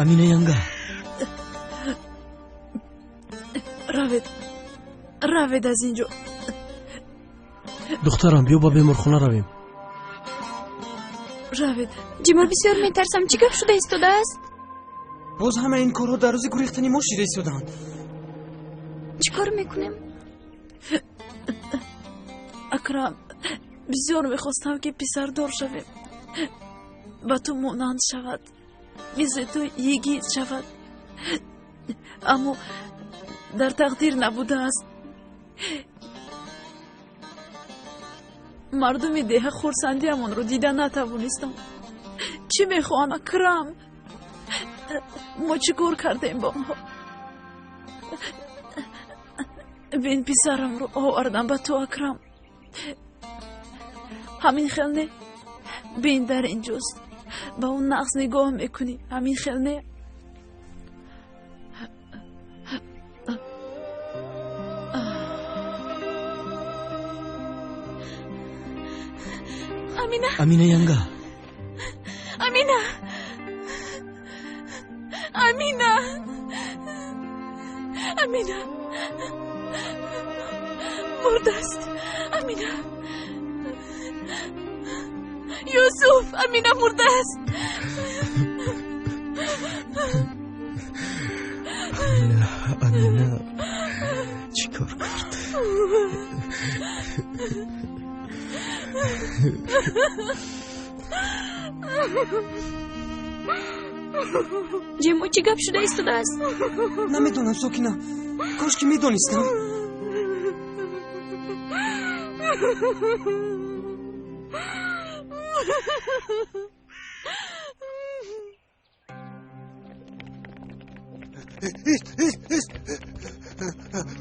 амина янга равед аз инҷо. духтарам биё ба беморхона равем. равед ҷима бисёр метарсам. чӣ гап шуда истодааст? боз ҳама ин корҳо дар рӯзи гурехтани мо шида истодаанд. чӣ кор мекунем? акрам, бисёр мехостам ки писардор шавем, ба ту монанд шавад, мисли ту йигит шавад, аммо дар тақдир набудааст. мардуми деҳа хурсандиамонро дида натавонистам. чӣ мехоҳанд акрам? мо чӣ кор кардем ба онҳо? бин писарамро овардам ба ту акрам. ҳамин хел не? бин дар инҷост. ба он нағз нигоҳ мекунӣ. ҳамин хел не? амина янга амина мурдаст. амина юсуф, амина мурдаст. амина чӣ кор кард? ҷемо чӣ гап шуда истодааст? намедонам сокина. кошки медонистам.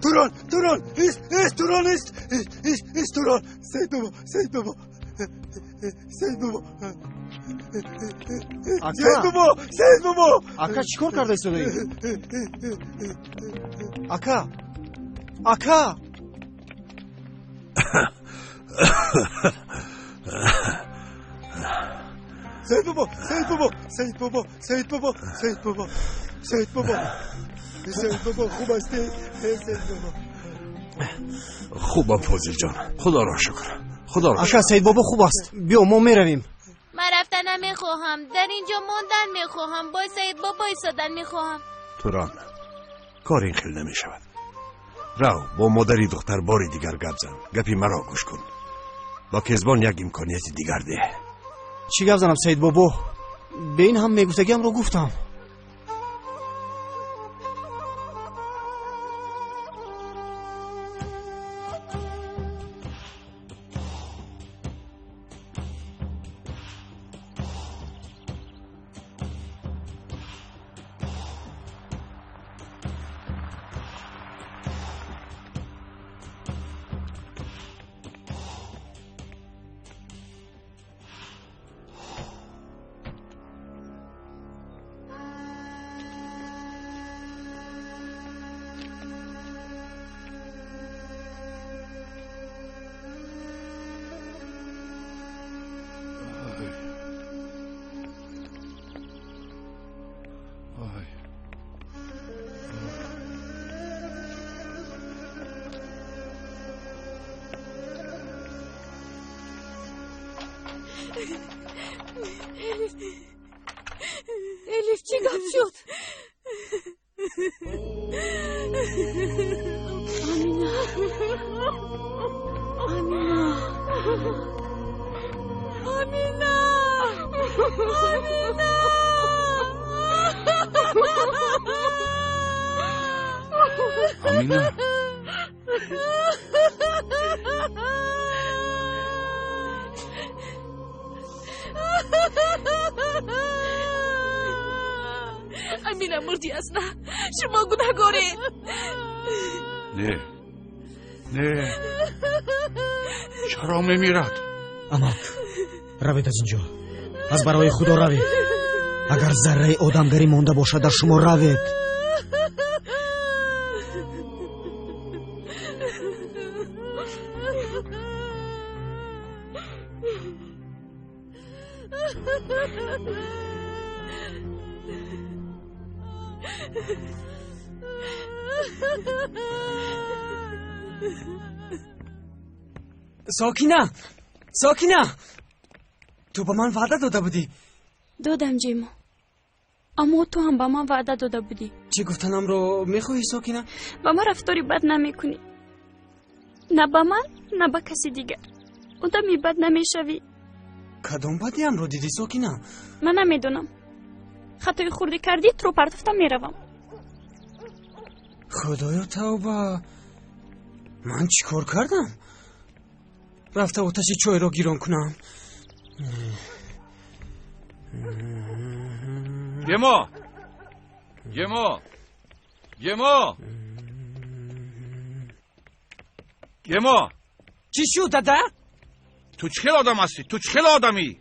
Турон, Турон, Турон, Саид бабо. ака чӣ кор карда истодаӣ? ака Саид бабо хуб ҳастӣ? Саид бабо. хубам фозил ҷон, худоро шукр. ака саид бобо хуб аст. биё мо меравем. من رفتن نمیخواهم. در اینجا موندن میخواهم. با سید بابا ایستادن میخواهم. توران کار این خیل نمی شود. رو با مادری دختر باری دیگر گپ زن. گپی مرا گوش کن. با کزبان یک امکانیت دیگر ده. چی گپ زنم سید بابا؟ به این هم میگفتگیم رو گفتم. الف چی گپ شد؟ آمینا امینا مردی اصلا شما گناهگاری. نه چرا میمیرد؟ амак равед аз инҷо. аз барои худо равед. агар зарраи одамгарӣ монда бошад дар шумо равед. ساکینه تو به من وعده داده بودی. دادم جیمو، اما تو هم به من وعده داده بودی. چی گفتنم رو میخوایی ساکینه؟ با من رفتاری بد نمیکنی، نه با من نه با کسی دیگر. آدمی بد نمیشوی. کدام بدی هم رو دیدی ساکینه؟ من نمیدونم، خطای خوردی کردی تو رو پرتفتم میروم. خدایا توبه، من چی کار کردم؟ رفته آتش چای را گیران کنم. گما چی شد داده؟ تو چه آدم هستی؟ تو چه آدمی؟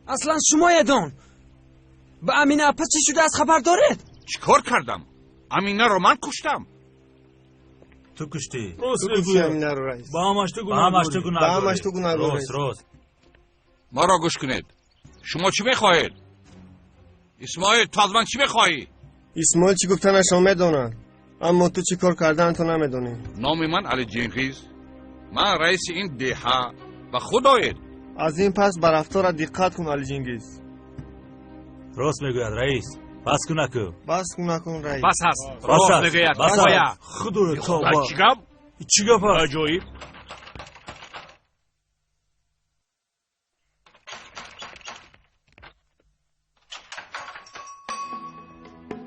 اصلا شما یدان به امینه اپا چی شده از خبر دارید؟ چیکار کردم؟ امینه رو من کشتم. تو کشتی؟ تو کشتی امینه رو رئیس. با همش تو گناه رئیس. ما را گوش کنید. شما چی میخواهید؟ اسماعیل تو از من چی میخواهی؟ اسماعیل چی گفتنش هم میدونن، اما تو چی کار کردن تو نمیدونی. نام من علی جنگیز، من رئیس این دهه و خدایید. از این پس بر رفتار دقت کن علی جنگیز. راست میگوید رئیس. بس کن نکن رئیس. بس هست. راست میگوید. بایا خدا توبه. چی گپ؟ عجایب.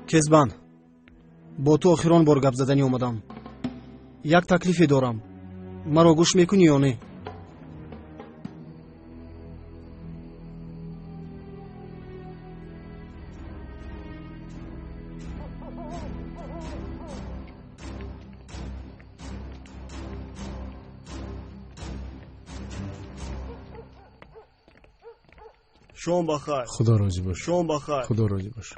кезбан бо ту охирон бор гап задани омадам. як таклифе дорам, маро гӯш мекунӣ ё не? شام بخیر. خدا راضی باش. شام بخیر. خدا راضی باش.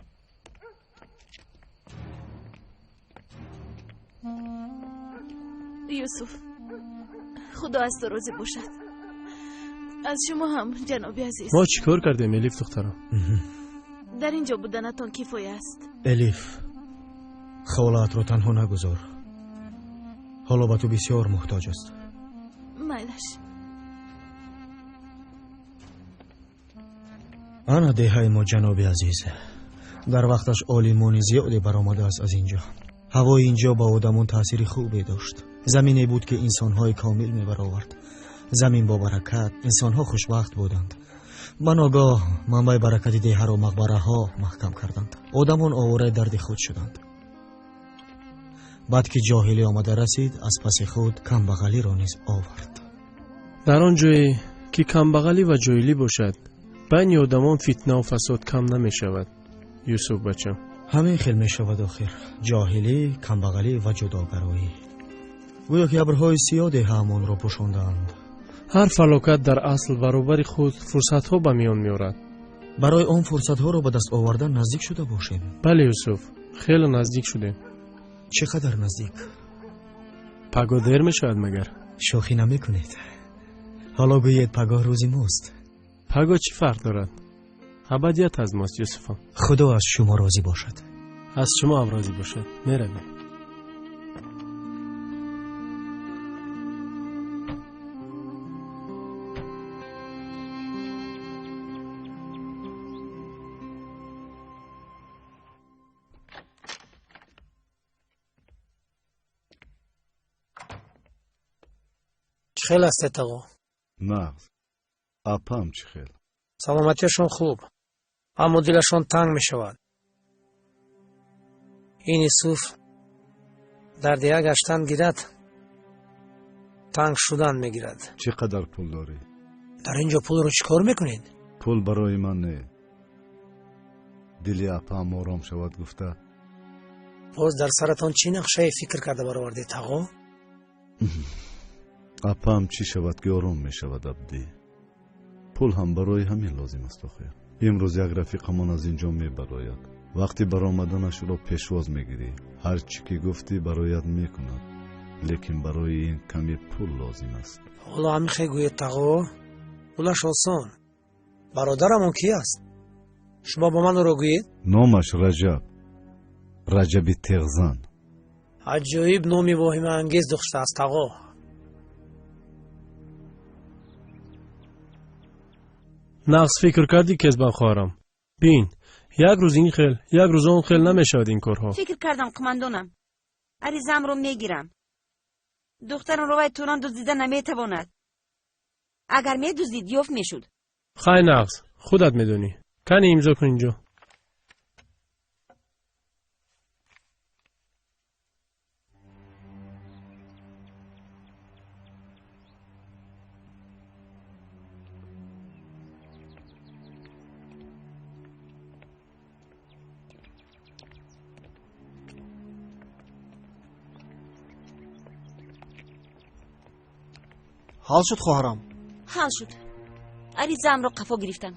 یوسف، خدا از تو راضی باشد. از شما هم جناب عزیز. ما چی کار کردیم الیف دخترم؟ در اینجا بودنتان کفایه است. الیف، خالت رو تنها نگذار. حالا به تو بسیار محتاج است. میلش. انا دهه ما جناب عزیز، در وقتش آلیمانی زیادی برآمده است از اینجا. هوای اینجا با آدمون تأثیر خوبی داشت. زمینی بود که انسان‌های کامل می‌برآورد. زمین با برکت، انسان‌ها خوشبخت بودند. بناگاه منبع برکت دهه را مقبره‌ها محکم کردند. آدمون آواره درد خود شدند. بعد که جاهلی آمده رسید، از پس خود کمبغلی را نیز آورد. در آن جایی که کمبغلی و جاهلی باشد، بین آدمان فتنه و فساد کم نمی‌شود. یوسف بچم، همین خیل می‌شود آخر. جاهلی، کمبغلی و جداگرایی. گویا که ابرهای سیاه دهه‌مان را پوشاندند. هر فلاکت در اصل برابر خود فرصت‌ها به میان می‌آورد. برای آن فرصت‌ها را به دست آوردن نزدیک شده باشیم. بله یوسف، خیلی نزدیک شدیم. چقدر نزدیک؟ پگاه دیر می‌شود مگر؟ شوخی نمی‌کنید. حالا گویید پگاه روزی ماست. پگاه چی فرق دارد؟ ابدیت از ماست یوسف. خدا از شما راضی باشد. از شما هم راضی باشد. میرویم. چخیل است آقا؟ مغز اپام چخیل. سلامتیشون خوب، اما دلشون تنگ می شود. این یوسف در دیگه گشتن گیرد، تنگ شدن می گیرد. چقدر پول داری؟ در اینجا پول رو چیکار میکنید؟ پول برای من نه. دلی اپام آرام شود گفته. باز در سرتان چی نقشه فکر کرده برآوردید آقا؟ اپام چی شود که آرام می شود عبدی؟ پول هم برای همین لازم است آخه. امروز یک رفیقمان از اینجا می براید. وقتی برآمدنش را پیشواز می گیری. هر چی که گفتی برایت می کند. لیکن برای این کمی پول لازم است. حالا همین خیلی گوید آقا، پولش آسان. برادرمون کی است؟ شما با من رو گویید؟ نامش رجب. раҷаби теғзан. аҷоиб номи воҳимаангез доштааст ағо. нағз фикр кардӣ кезбан хоҳарам? бин, як рӯз ин хел, як рӯз он хел намешавад ин корҳо. фикр кардам қумандонам. аризаамро мегирам. духтарам ровай тӯран дуздида наметавонад. агар медуздид ёфт мешуд. хай нағз, худат медонӣ. кани имзо кун инҷо. ҳал шуд хоҳарам. ҳал шуд. аризаамро қафо гирифтам.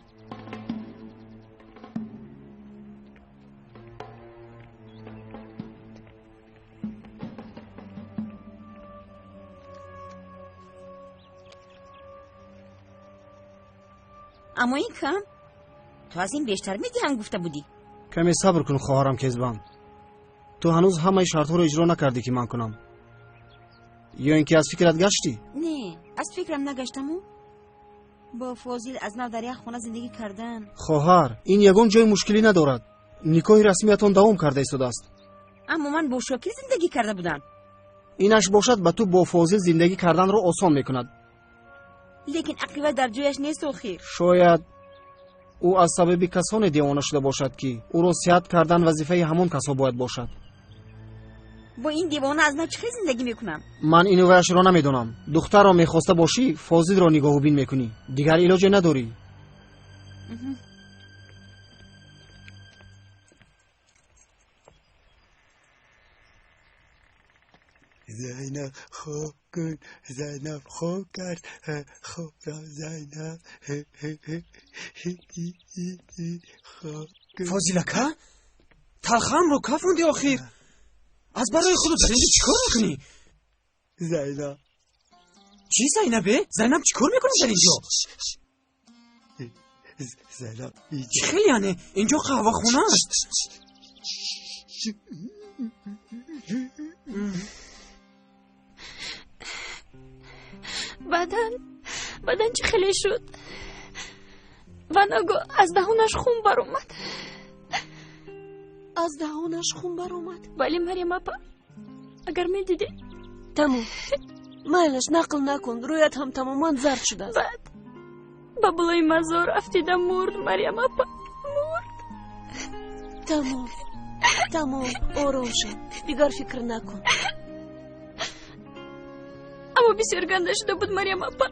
аммо ин кам. ту аз ин бештар медиҳам гуфта будӣ. каме сабр кун хоҳарам кезбан. ту ҳанӯз ҳамаи шартҳоро иҷро накардӣ ки ман кунам. ё ин ки аз фикрат гаштӣ? не, аз фикрам нагаштаму бо фозил аз нав дар як хона зиндагӣ кардан. хоҳар, ин ягон ҷои мушкилӣ надорад. никоҳи расмиятон давом карда истодааст. аммо ман бо шокир зиндагӣ карда будам. инаш бошад ба ту бо фозил зиндагӣ карданро осон мекунад. лекин ақибат дар ҷояш нест охир. шояд ӯ аз сабаби касоне девона шуда бошад ки ӯро сиҳат кардан вазифаи ҳамон касо бояд бошад. бо ин девона аз нав чӣ хел зиндагӣ мекунам? ман ину ваяшро намедонам. духтарро мехоста бошӣ, фозилро нигоҳубин мекунӣ. дигар илоҷе надорӣ. زینب خوب کن، زینب خوب کرد، خوب را زینب خوب کن. فاضلکه؟ تلخم رو کفوندی آخیر. از برای خودت در اینجا چیکار میکنی؟ زینب. چی زینبه؟ زینب چیکار میکنی در اینجا؟ زینب چی خیلی یعنی؟ اینجا قهوه خونه است. بدن چه خیلی شد و نگاه از دهانش خون بر اومد. از دهانش خون بر اومد؟ بله مریم اپا، اگر می دیدی تمام مایلش نقل نکن، رویت هم تماما زرد شده است. بعد با بلای مزار افتیده مرد مریم اپا، مرد. تمام آرام شو، دیگر فکر نکن. اما بسیار گنده شده بود مریم اپا،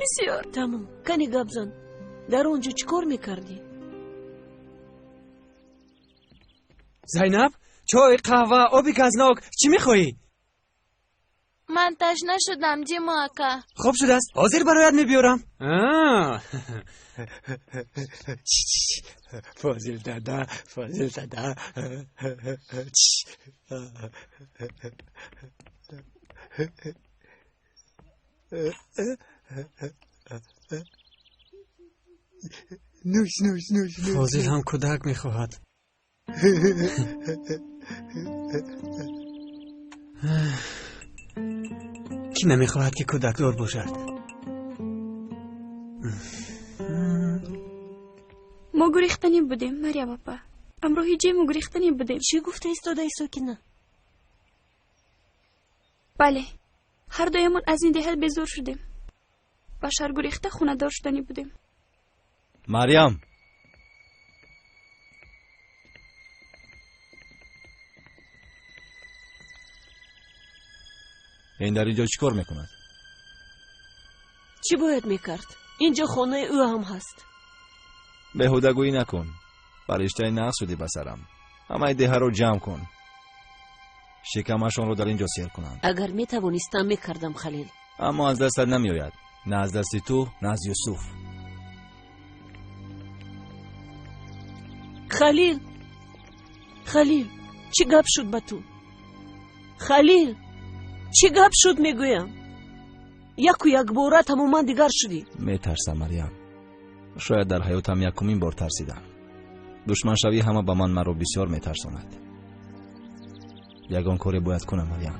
بسیار. تمام کنی گپ زن، در اونجا چیکار میکردی؟ زینب چای، قهوه، آبی گازناک چی میخوایی؟ من تشنه شدم جیما اکا. خوب شده است، حاضر برایت میبیارم. فاضل دادا، فاضل دادا. نوش نوش نوش. فاضل هم کودک میخواهد. کی نمیخواهد که کودک دار باشد؟ ما گریختنی بودیم مریم اپا، امروز ما گریختنی بودیم. چی گفته ایستاده ساکنه؟ بله، هر دویمون از این دهل بزور شدیم. بشر گریخته خونه دار شدنی بودیم. مریم، این در اینجا چیکار میکند؟ چی باید میکرد؟ اینجا خانه او هم هست. بهوده‌گویی نکن. فرشته نقص شدی بسرم. همه ده رو جمع کن. شکمشون رو در اینجا سیر کنند. اگر میتوانستم میکردم خلیل، اما از دستت نمیآید. نه از دست تو، نه از یوسف. خلیل چی گپ شد با تو؟ خلیل چی گپ شد میگویم؟ یک باره تماما دیگر شدی. میترسم مریم. شاید در حیاتم یکمین بار ترسیدم. دشمن شوی همه با من مرا بسیار میترساند. ягон коре бояд кунам Марьям.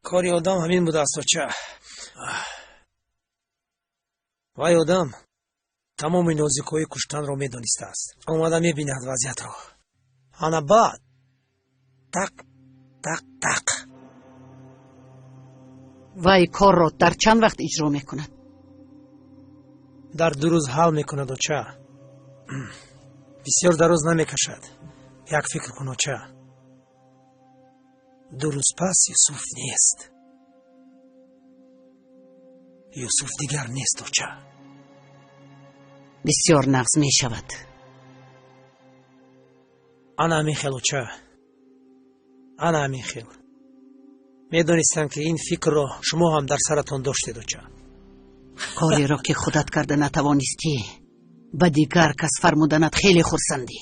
کاری آدم همین بود استوچه. وای آدم تمام نازک‌های کشتن را می‌دانسته است. اومده می‌بیند وضعیت را. آنا بعد تق تق تق. وای کار را در چند وقت اجرا می‌کند؟ در 2 روز حل می‌کند و چه؟ بسیار دراز نمی‌کشد. یک فکر کن و چه؟ 2 روز پس یوسف نیست. یوسف دیگر نیست و چه؟ بسیار نغز می شود. انا میخیل و چه؟ انا میخیل. میدانستم که این فکر را شما هم در سرتان داشتید و چه؟ کاری را که خودت کرده نتوانستی به دیگر کس فرمودنت خیلی خرسندی.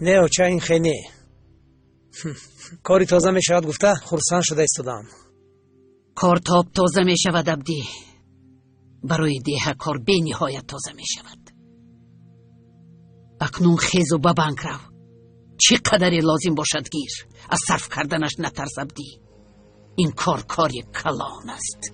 نه و چه این خیلی کاری تازه می شود گفته خرسند شده ایستادم. کار تاب تازه می شود عبدی. برای دیه کار بی نهایت تازه می شود. اکنون خیز و ببنگ رو. چی قدری لازم باشد گیر. از صرف کردنش نترس عبدی. این کار کاری کلان است.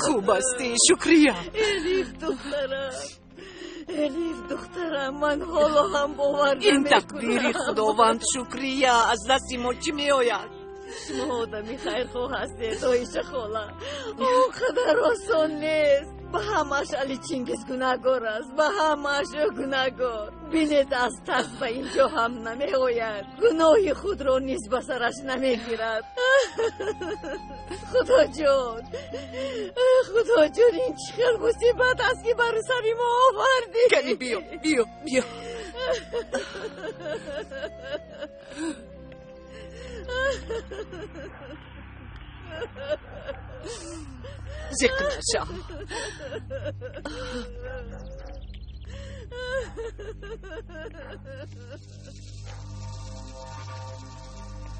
خوب استی شکریه. الیف دخترم من حالا هم باور نمیکنم. این تقدیری خداوند شکریه. از دست ما چی می آید؟ شما آدمی خیرخواه هستید آیشه خاله. اونقدر آسان نیست. به همش علی چینگیز گناهگار است. به همش گناهگار. بینید از ترس به اینجا هم نمی آید. گناهی خود را نیز به سرش نمی گیرد. خدا جان این چقدر مصیبت است که بر سر ما آوردی. کلی بیا ذکر نشم.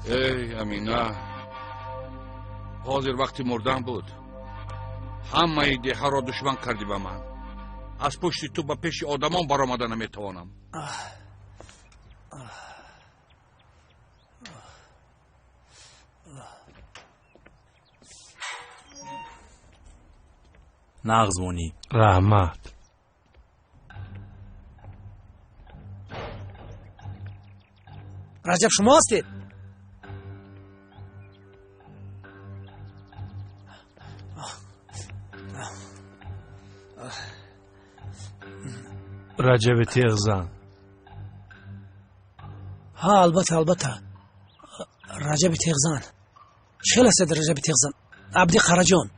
ای امینه حاضر وقتی مردن بود. همه دیه را دشمن کردی به من. از پشت تو به پیش آدمان برآمده نمیتوانم. نغزمونی رحمت رجب شما هستید؟ رجب تیغزن. ها البته رجب تیغزن. چه هستید رجب تیغزن؟ عبدی قراجان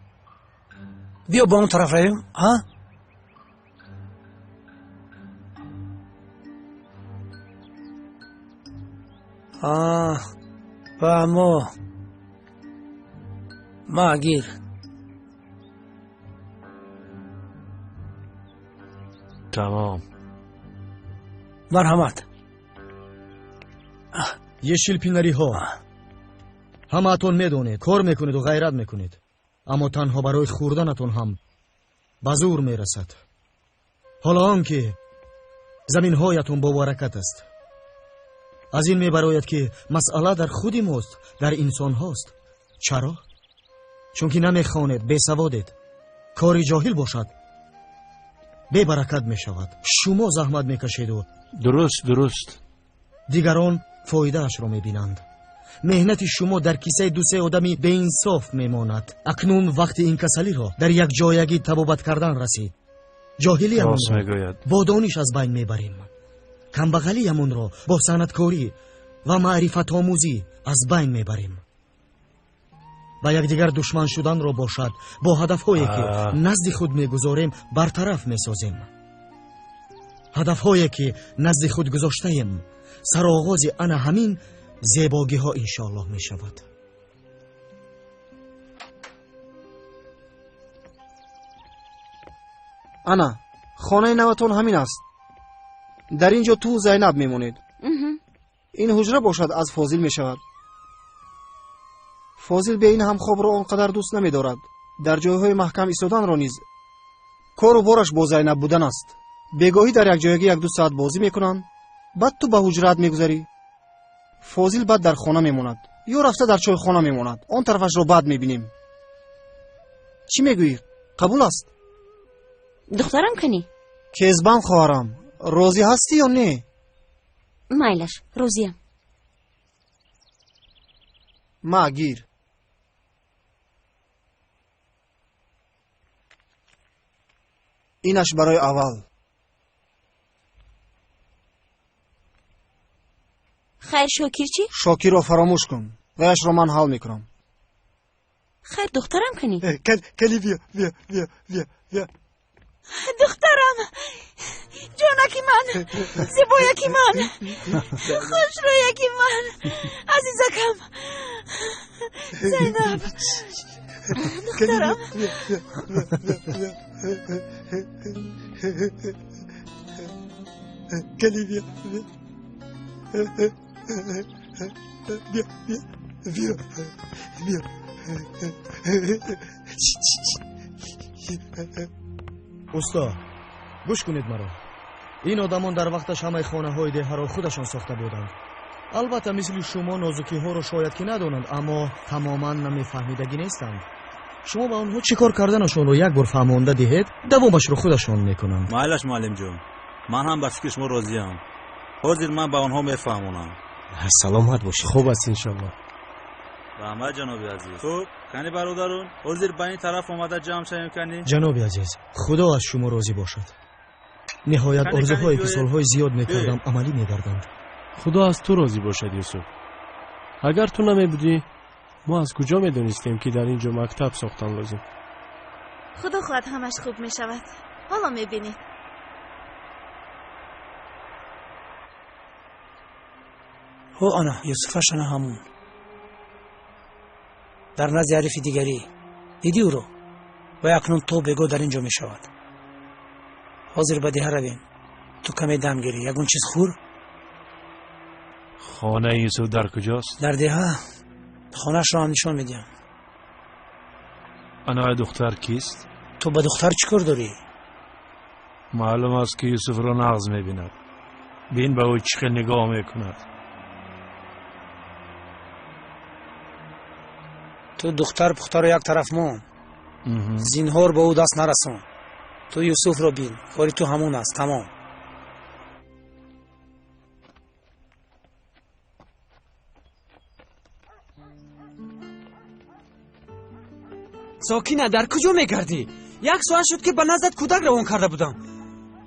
بیا با اون طرف رویم. ها فهمو ما گیر. تمام. مرحمت. یه شیلپینری ها همه اتون میدونید کار میکنید و غیرت میکنید، اما تنها برای خوردنتون هم به زور میرسد. حالا آنکه زمین هایتون با برکت است، از این میبراید که مسئله در خودی ماست، در انسان هاست. چرا؟ چون که نمیخوانید، بی سوادید، کاری جاهل باشد بی برکت میشود. شما زحمت میکشید و درست دیگران فایده اش را میبینند. مهنت شما در کیسه دو سه آدمی به انصاف میماند. اکنون وقت این کسلی را در یک جایگی تبابت کردن رسید. جاهلی همون را با دانش از بین میبریم. کمبغلی همون را با صنعتکاری و معرفت آموزی از بین میبریم. با یکدیگر دشمن شدن را باشد با هدفهایی که نزد خود میگذاریم برطرف میسازیم. هدفهایی که نزد خود گذاشته ایم سرآغاز انا همین زیباگی ها انشاءالله می شود. انا خانه نوتون همین است. در اینجا تو زینب میمونید. این حجره باشد از فاضل می شود. فاضل به این همخواب را آنقدر دوست نمی دارد. در جایهای محکم ایستادن را نیز کار و بارش با زینب بودن است. بگاهی در یک جایگی یک دو ساعت بازی میکنند، بعد تو به حجرت میگذاری. فاضل بعد در خانه میموند یا رفته در چای خانه میموند. آن طرفش را بعد میبینیم. چی میگویی؟ قبول است؟ دخترم کنی؟ کیزبان خواهرم، راضی هستی یا نه؟ مایلش راضیم. ما گیر. اینش برای اول. خیر شاکر چی؟ شاکر رو فراموش کن. غیرش رو من حل میکنم. خیر دخترم کنی؟ کلی بیا. دخترم، جانکی من، زیبایکی من، خوش رویکی من، عزیزکم زینب. دخترم کلی بیا. اوستا گوش کنید مرا. این آدمان در وقتش همه خانه های ده را خودشان ساخته بودند. البته مثل شما نازکی ها را شاید که ندانند، اما تماما نمیفهمیدگی نیستند. شما به آنها چیکار کردنشان رو یک بار فهمانده دهید، دوامش رو خودشان میکنند. مایلش معلم جون، من هم به فکر شما راضیم. حاضر من به آنها میفهمونم. سلامت باشید. خوب است انشالله. رحمت جناب عزیز. خب کنی برادرون، حاضر به این طرف اومده جمع شویم کنی؟ جناب عزیز، خدا از شما راضی باشد. نهایت آرزوهایی که سالهای زیاد میکردم عملی میگردند. خدا از تو راضی باشد یوسف. اگر تو نمیبودی ما از کجا میدونستیم که در اینجا مکتب ساختن لازم؟ خدا خواهد همش خوب میشود. حالا میبینید. هو آنا یوسفشان همون در نزد عریف دیگری دیدی او رو و اکنون تو بگو در اینجا می شود. حاضر به ده رویم. تو کمی دم گیری. یکون چیز خور. خانه یوسف در کجاست؟ در ده خانهش را هم نشان میدیم. انا دختر کیست؟ تو با دختر چیکار داری؟ معلوم است که یوسف را نغز میبیند. بین به او چقدر نگاه میکند. تو دختر پختر رو یک طرف مون. زینهار به او دست نرسون. تو یوسف رو بین. کاری تو همون است. تمام. ساکینه در کجا میگردی؟ یک ساعت شد که به نزدت کودک روان کرده بودم.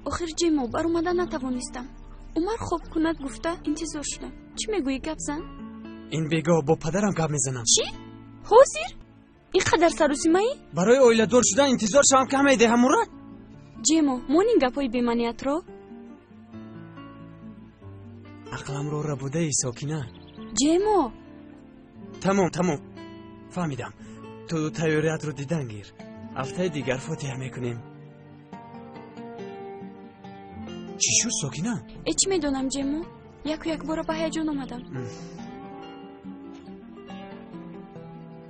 آخر جیمو بر اومدن نتوانستم. عمر خوب کند گفته انتظار شدم. چی میگویی گپ زن؟ این بگاه با پدرم گپ میزنم. چی؟ حاضر؟ این قدر سروسیمایی؟ برای اویله دار شدن انتظار شدم که همه ایده همورد. جیمو مون این گپای بیمانیت رو؟ عقلم رو ربوده ای ساکینه. جیمو تمام فهمیدم. تو تیاریت رو دیدن گیر. هفته دیگر فاتحه میکنیم. چی شد ساکینه؟ چی میدونم جیمو؟ یک بار به هیجان آمدم.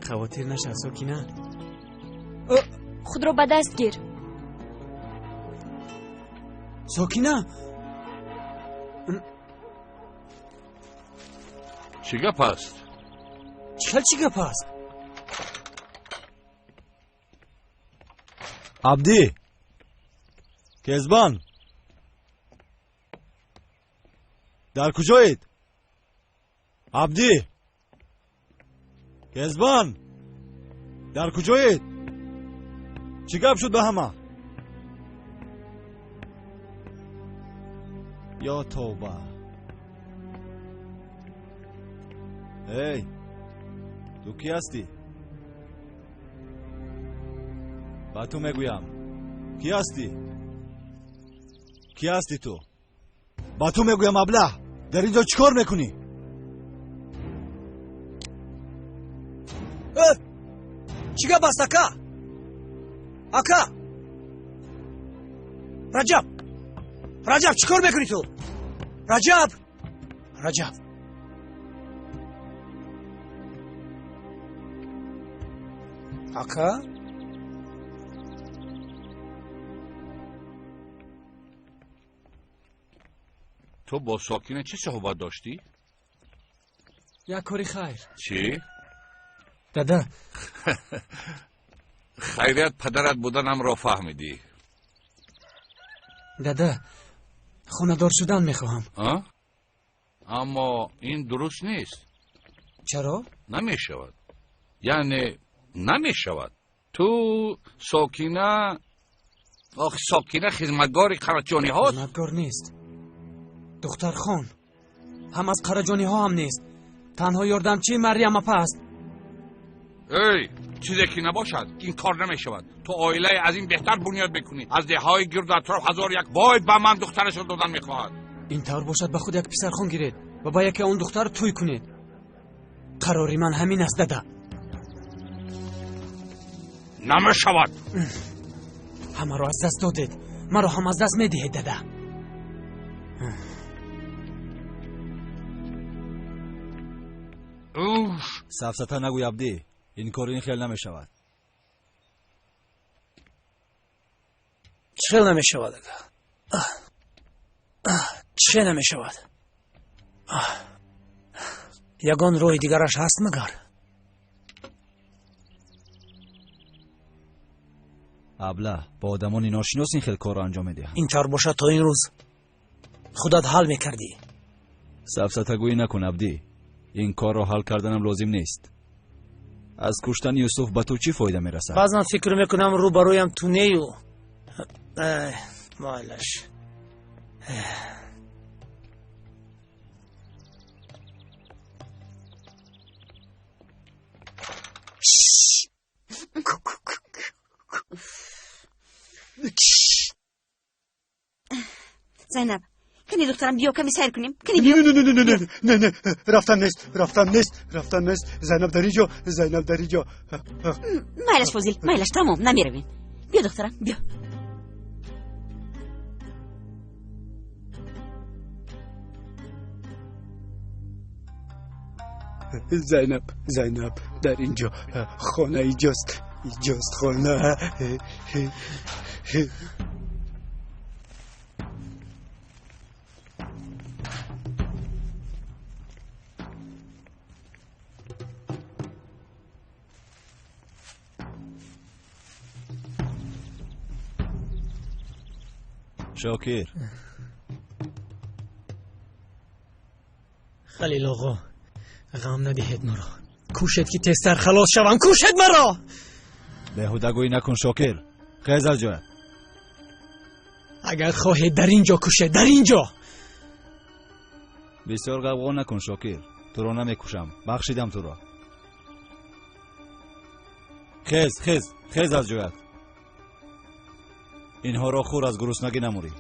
خواتیر نشه ساکینه. خود رو به دست گیر. ساکینه چی گپ است؟ چی گپ است؟ عبدی کیزبان در کجایید؟ عبدی кезбон дар куҷоед чӣ гап шуд ба ҳама ё тавба эй ту кӣ ҳастӣ ба ту мегӯям кӣ ҳастӣ кӣ ҳастӣ ту ба ту мегӯям аблаҳ дар инҷо чӣ кор мекунӣ чӣ гап аст ака ака раҷаб раҷаб чӣ кор мекунӣ ту раҷаб раҷаб ака تو با ساکینه چه صحبت داشتی؟ یک کاری خیر چی؟ دادا خیریت پدرت بودنم را فهمیدی. دادا خانه‌دار شدن میخواهم. اما این درست نیست. چرا؟ نمیشود. یعنی نمیشود. تو ساکینه ساکینه خدمتگار قراجانی هاست؟ خدمتگار نیست. دختر خان هم از قراجانی ها هم نیست. تنها یاردمچی مریم اپا است. ای چیزی که نباشد این کار نمیشود. تو عائله از این بهتر بنیاد بکنی. از دههای گرد اطراف 1001 باید به من دخترش رو دادن میخواهد. این طور باشد به خود یک پسر خان گیرید و با یکی اون دختر توی کنید. قراری من همین است دادا. نمیشود. همه رو از دست دادید. مرا هم از دست میدهید دادا. سفسطه نگوی عبدی. این کار این خیل نمیشود. چه نمیشود اگه چه نمیشود یگان روی دیگرش هست مگر ابله با آدمان ناشناس این خیل کار را انجام میده. این طور باشد تا این روز خودت حل میکردی. سفسطه گویی نکن عبدی. این کار را حل کردنم لازم نیست. از کشتن یوسف به تو چی فایده میرسد؟ بعضا فکر میکنم رو برویم تو نیو مالش زینب کنی دخترم بیا کمی سیر کنیم کنی بیا نه رفتن نیست زینب در اینجا مایلش فوزیل مایلش تمام نمیروین بیا دخترم بیا زینب در اینجا خانه اینجاست خانه شاکر خلیل آقا غم ندهید مرا. کوشید که تستر خلاص شوم. کوشید مرا. بیهوده گویی نکن شاکر. خیز از جای. اگر خواهید در اینجا کوشید در اینجا. بسیار غوغا نکن شاکر. تو را نمیکشم. بخشیدم تو را. خیز از جایت. اینها را خور از گرسنگی نموری.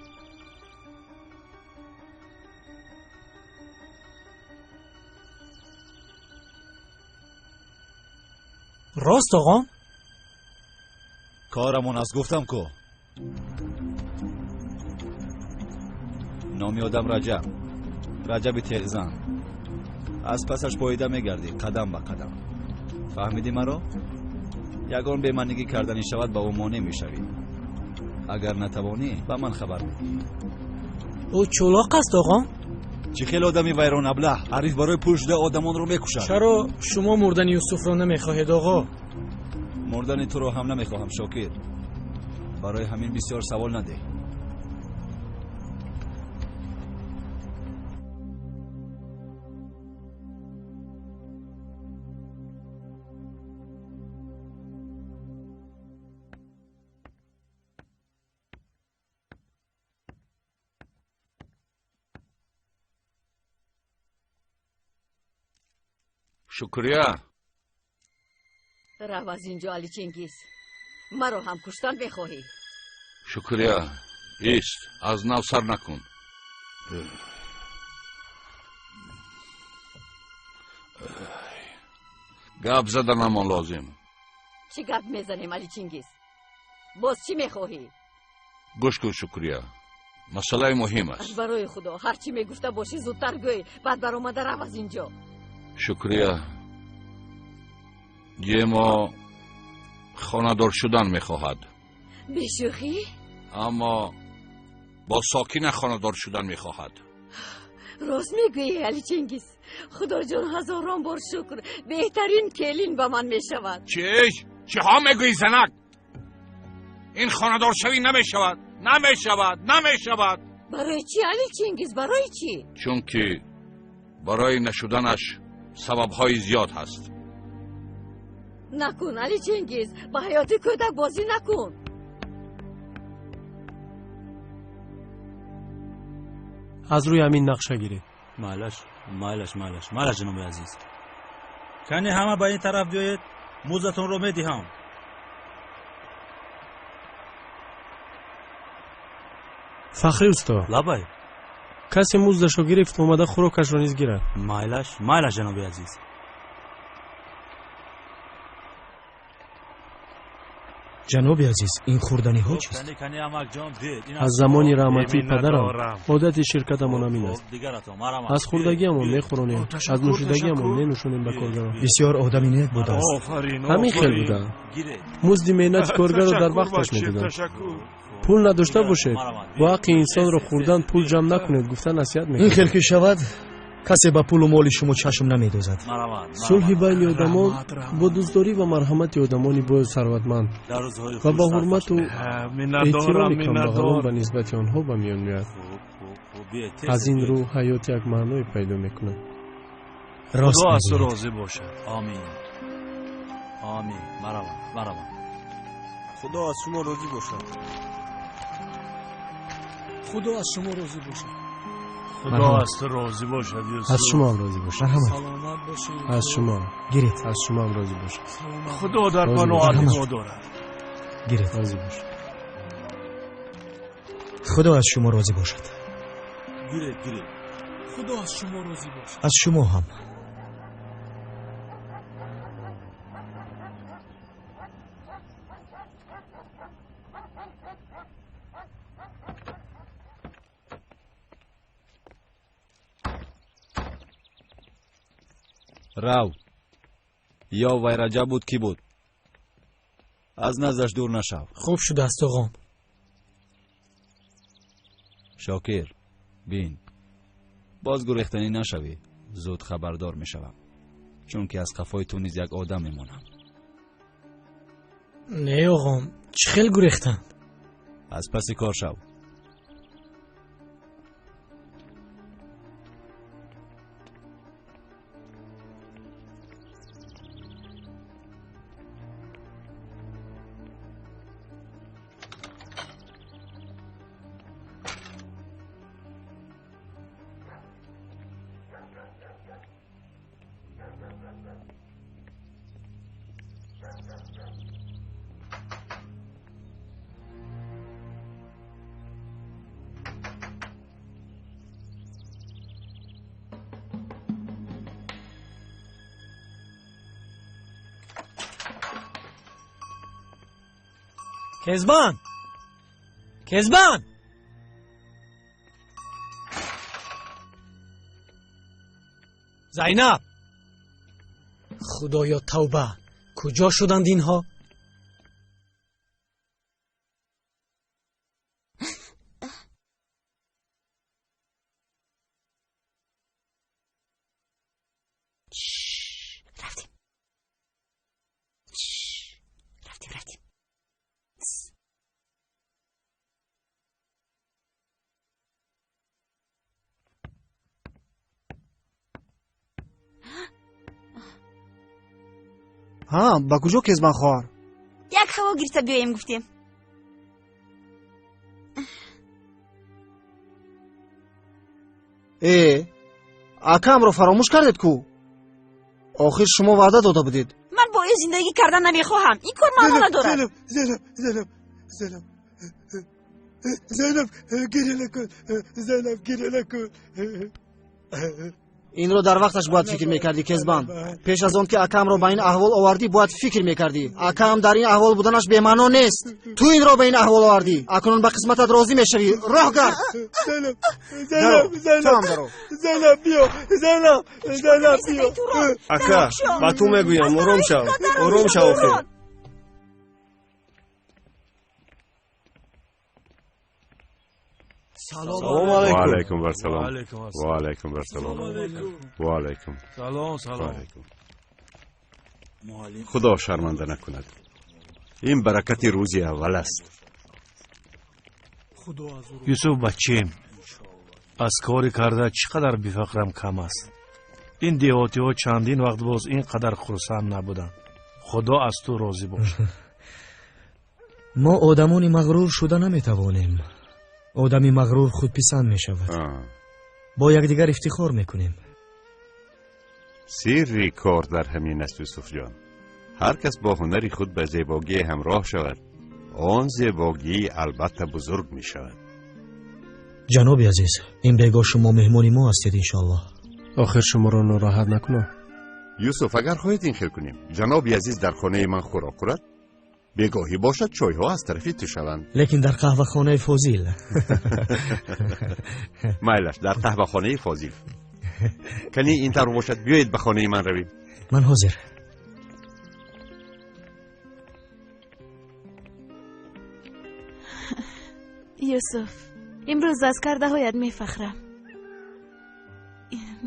راست آقا؟ کارمون از گفتم کو. نامی آدم رجب تیغزن. از پسش پاییده میگردی قدم به قدم. فهمیدی مرا؟ یگان بیمنگی کردنی شود به او مانع میشوی. اگر نتوانی به من خبر بده. او چولاق است آقا؟ چه خیلی آدمی ویران ابله. حریف برای پول شده آدمان رو میکشد. چرا شما مردن یوسف رو نمیخواهید آقا؟ مردن تو رو هم نمیخواهم شاکر. برای همین بسیار سوال نده. شکریه. رو از اینجا علی چنگیز. مرا هم کشتن بخواهی. شکریه. ایست. از نو سر نکن. گپ زدن اما لازم. چی گپ میزنیم علی چنگیز؟ باز چی میخواهی؟ گوش کن شکریه. مسئله مهم است. از برای خدا هر چی میگفته باشی زودتر گوی. بعد برآمده رو از اینجا. شکریه. یه ما خانه‌دار شدن میخواهد. بشوخی؟ اما با ساکن خانه‌دار شدن میخواهد. راست میگویی علی چنگیز. خدا جان هزاران بار شکر. بهترین کلین به من میشود. چی ها میگویی زنک؟ این خانه‌دار شوی نمیشود. برای چی علی چنگیز؟ برای چی؟ چون که برای نشدنش سبب‌های زیاد هست. نکن علی چنگیز. با حیات کودک بازی نکن. از روی همین نقشه گیرید. مالش جناب عزیز. کنی همه با این طرف بیایید. موزتون رو میدهم. فخری استا. لابای. کسی موزدشو گرفت اومده خوراکش رو نیز گیرد. مالش جناب عزیز. جناب عزیز این خوردنی ها چیست؟ از زمانی رحمتی پدرم عادت شرکتمون همین است. از خوردگیمون میخورونیم، از نوشیدگیمون نینوشونیم به کارگران. بسیار آدمی نیک بوده است. همین خیلی بوده. مزد مهنت کارگر رو در وقتش میدادن. پول نداشته باشید با حق انسان رو خوردن پول جمع نکنید گفتن نصیحت میکنه. این خیلی که شود کسی با پول و مال شما چشم نمیدوزد. صلح بین آدمان با دوستداری و مرحمت آدمانی باید ثروتمند و با حرمت و احترام کمبغلان به نسبت آنها به میان میاد. از این رو حیات یک معنای پیدا میکنه. خدا از تو راضی باشه. آمین. مرحبا. خدا از شما راضی باشه. خدا از تو راضی باشه. از شما هم راضی باشه. سلامت باشید. از شما گیرید. از شما هم راضی باشه. خدا در پناهت ما دارد. گیرید. راضی باشه. خدا از شما راضی باشد. گیرید. خدا از شما راضی باشه. از شما هم. راو یا ویرجه بود کی بود؟ از نزدش دور نشو. خوب شد است آقام. شاکر بین باز گریختنی نشوی. زود خبردار میشوم چون که از قفای تو نیز یک آدم میمونم. نه آقام چه خیلی گریختن. از پس کار شو. کزبان زینب خدایا توبه کجا شدند اینها؟ ها با کجا کزبان خوار؟ یک هوا گرفته بیایم گفتیم. اکم رو فراموش کردید کو؟ آخر شما وعده داده بودید. من با این زندگی کردن نمیخواهم. این کار معنا ندارد. زینب گریه نکن. زینب گریه نکن. این رو در وقتش باید فکر میکردی کزبان. پیش از آن که اکم رو به این احوال آوردی باید فکر میکردی. اکم در این احوال بودنش به معنا نیست. تو این رو به این احوال آوردی. اکنون به قسمتت راضی میشوی. راه گرد. زینب بیا. زینب بیا. اکا با تو میگویم آروم شو. آروم شو آخه. سلام علیکم. و علیکم و علیکم. سلام. خدا شرمنده نکند. این برکت روزی اول است. یوسف بچیم، از کاری کرده چقدر بیفقرم کم است. این دیهاتی ها چندین وقت باز اینقدر خرسند نبودن. خدا از تو راضی باشد. ما آدمانی مغرور شده نمیتوانیم. آدمی مغرور خودپسند می شود. با یکدیگر افتخار میکنیم. سری کار در همین است یوسف جان. هر کس با هنری خود به زیبایی همراه شود، آن زیبایی البته بزرگ می شود. جناب عزیز، این بیگاه شما مهمانی ما هستید انشاءالله. آخر شما را ناراحت نکنم. یوسف اگر خواهید این خیر کنیم جناب عزیز در خانه من خوراک خورد، بگاهی باشد چای ها از طرفی تو شوند. لیکن در قهوه خانه فاضل. مایلش در قهوه خانه فاضل. کنی این طور باشد بیایید به خانه من رویم. من حاضر. یوسف امروز از کرده هایت میفخرم.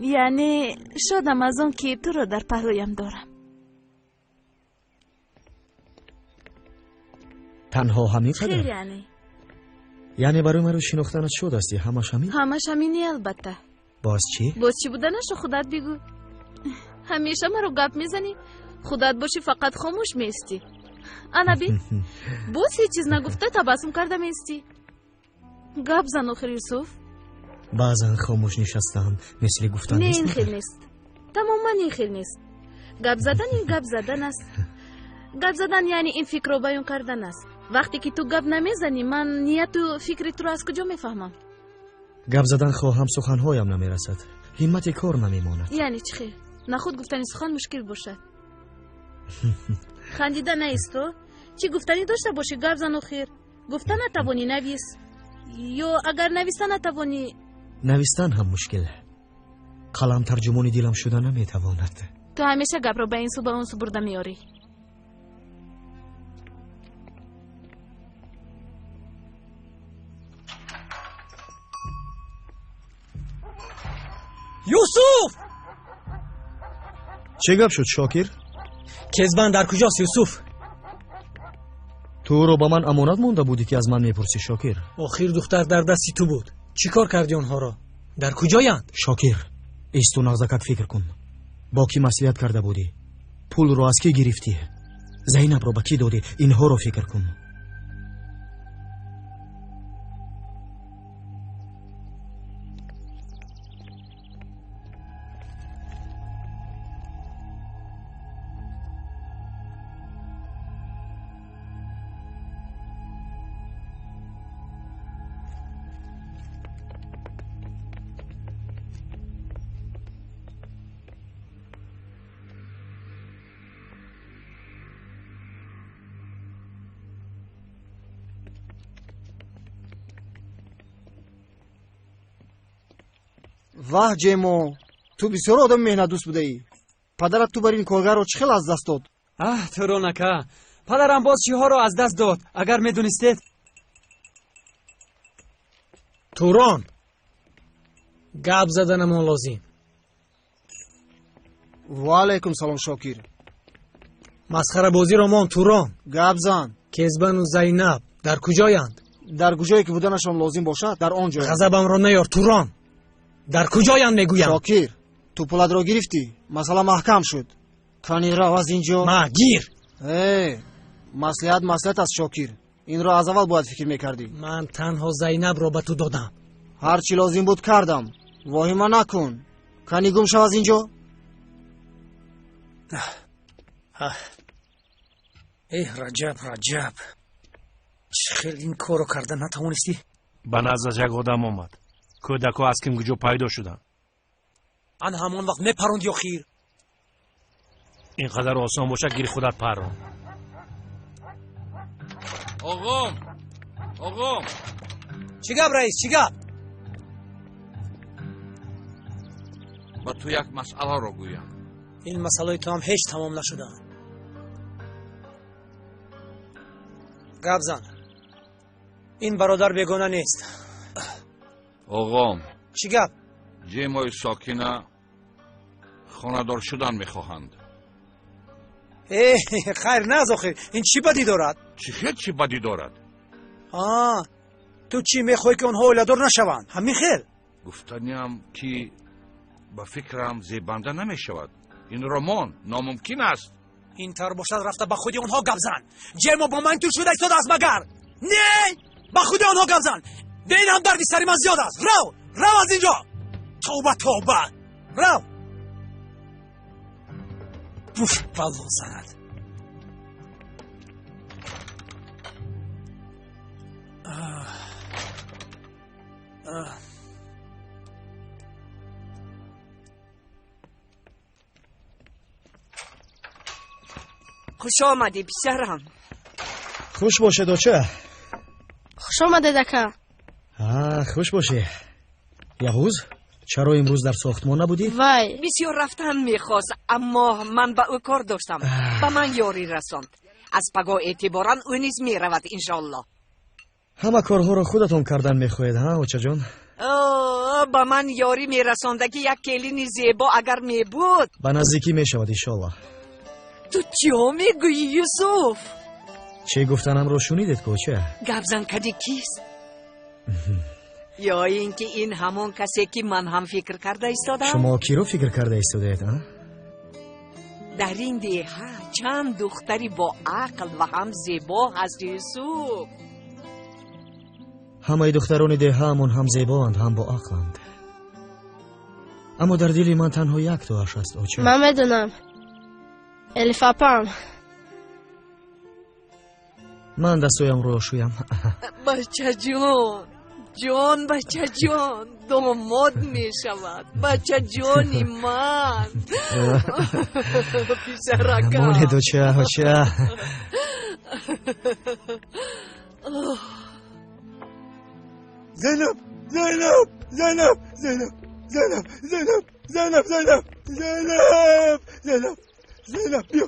یعنی شادم از اون که تو رو در پهلویم دارم. تنها همین خیلی قدر؟ یعنی برای من رو شناختنت شد استی همش همین؟ همش همینی البته. باز چی؟ باز چی بودنشو خودت بگو. همیشه من رو گپ میزنی، خودت باشی فقط خاموش میستی. انا بی باز هیچ چیز نگفته تبسم کرده میستی. گپ زن آخر یوسف. بعضا خاموش نشستم مثل گفتن نه نیست. این خیل نیست، تماما این خیل نیست. گپ زدن این گپ زدن است. گپ زدن یعنی این فکر رو بیان کردن است. وقتی که تو گپ نمیزنی من نیت و فکر تو رو از کجا میفهمم؟ گپ زدن خواهم سخنهایم نمیرسد، همت کار نمیماند. یعنی چی خیر؟ نخود گفتن سخن مشکل باشد. خندیده نیست تو؟ چی گفتنی داشته باشی گپ زن و خیر. گفتن نتوانی نویس، یا اگر نویستن نتوانی. نویستن هم مشکل. قلم ترجمان دلم شده نمیتواند. تو همیشه گپ رو به این سو به اون سو برده میاری. یوسف! چه گپ شد شاکر؟ کزبان در کجاست یوسف؟ تو رو با من امانت مونده بودی که از من میپرسی شاکر. آخر دختر در دستی تو بود. چی کار کردی آنها را؟ در کجایند؟ شاکر ایستو نغزکت فکر کن. با کی مسئولیت کرده بودی؟ پول رو از کی گرفتی؟ زینب رو با کی دادی؟ اینها رو فکر کن. واه جیمو، تو بسیار آدم مهنت دوست بوده ای. پدرت تو بر این کارگر رو چخیل از دست داد؟ ترونکا، پدرم باز چیها رو از دست داد اگر میدونستید. توران گپ زدنمون لازم. و علیکم سلام شاکر. مسخره بازی رو مان توران. گپ زن. کزبان و زینب در کجایند؟ در کجایی که بودنشان لازم باشد در آنجا. غضبم رو نیار توران. در کجایند میگویم؟ شاکر تو پولت رو گرفتی، مسئله محکم شد. کنی رو از اینجا. ما گیر. مصلحت از شاکر. این رو از اول باید فکر میکردی. من تنها زینب رو به تو دادم. هر چی لازم بود کردم. واهمه نکن. کنی گم شو از اینجا. раҷаб чӣ хел ин корро карда натавонистӣ? ба назараш як одам омад. кӯдакҳо аз ким куҷо пайдо шуданд? ана ҳамон вақт мепаронд ё хир? ин қадар осон бошад гири худат парон. оғом чӣ гап раис, чӣ гап? ба ту як масъаларо гӯям. ин масъалаи ту ҳам ҳеҷ тамом нашудааст. гап зан. ин бародар бегона нест. оғом чӣ гап? ҷемои сокина хонадор шудан мехоҳанд. хайр наз охир, ин чӣ бадӣ дорад? чӣ хел чӣ бадӣ дорад? ту чӣ мехоҳӣ ки онҳо оиладор нашаванд? ҳамин хел? гуфтаниам ки ба фикрам зебанда намешавад. ин ромон номумкин аст. ин тавр бошад рафта ба худи онҳо гап зан. ҷемо ба ман ту шуда истодааст магар? не, ба худи онҳо гап зан. де ин ҳам дарди сари ман зиёд аст. рав аз инҷо. тоба рав. бало занад. خوش آمدی پسرم. خوش باشه دوچه. خوش آمده دکا. خوش باشه. یغوز چرا امروز در ساختمان نبودی؟ وای بسیار رفتن میخواست اما من با او کار داشتم. با من یاری رساند. از پگاه اعتبارا او نیز میرود انشالله. همه کارها رو خودتون کردن میخواهید ها اوچه جان؟ با من یاری میرسانده که یک کلین زیبا اگر میبود به نزدیکی میشود انشالله. تو چی میگویی یوسف؟ چه گفتنم رو شنیدید کوچه؟ گبزن کدی کیست؟ یا اینکه این همون کسی که من هم فکر کرده ایستادم؟ شما کی رو فکر کرده ایستادید ها؟ در این دیه چند دختری با عقل و هم زیبا هست یوسف. همه دختران دیه همون هم زیباند هم با عقلند. اما در دل من تنها یک توش است اوچه. من میدونم. الیفاپام. من دستایم رو شویم. بچه جان بچه جان داماد می شود. بچه جانی من. پسرکم. مونه دوچه اوچه. زینب بیا